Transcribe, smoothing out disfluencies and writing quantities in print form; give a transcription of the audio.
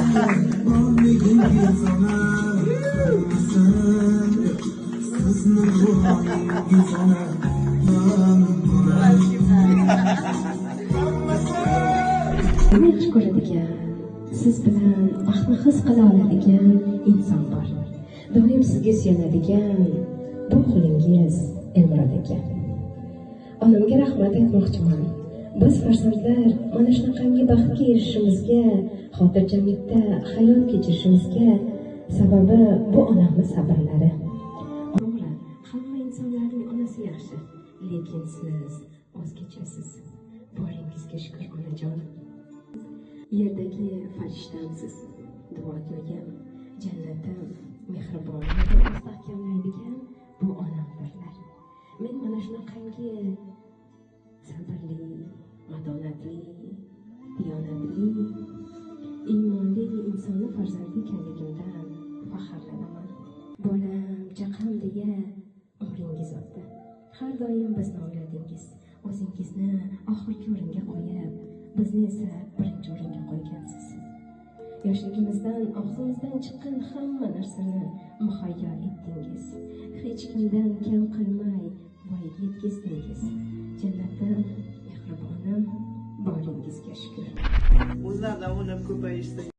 Beni yaxshi ko'radigan, siz bilan vaqtni his qila oladigan inson bor. Doim sizga suyanadigan bu qulingiz Elmurod aka. Onamga rahmat aytmoqchiman. Biz farzandlar mana shunaqangi baxtga erishishimizga, xotirjamlikda hayot kechirishimizga sababi bu onamning sabrlari. To'g'ri, hamma insonlarning onasi yaxshi, lekin siz o'zgachasiz. Boringizga shukr, onajon. Yerdagi farishtamsiz, duogo'yim, jannatim, mehribonligim mustahkamlaydigan bu onamdirlar. Men mana shunaqangi sabrli, matonatli, diyonatli, iymonli insonni farzandi ekanligimdan faxrlanaman. Bolam, chaqam deya umringiz o'tdi. Har doim bizni o'yladingiz. O'zingizni oxirgi o'ringa qo'yib, bizni esa birinchi o'ringa qo'ygansiz. Yoshligimizdan og'zimizdan chiqqan hamma narsani muhayyo etdingiz. Hech kimdan kam qilmay voyaga yetkazdingiz. Jannatda mehribonim, boringizga shukr. O'zlaridan o'ynab ko'payishsa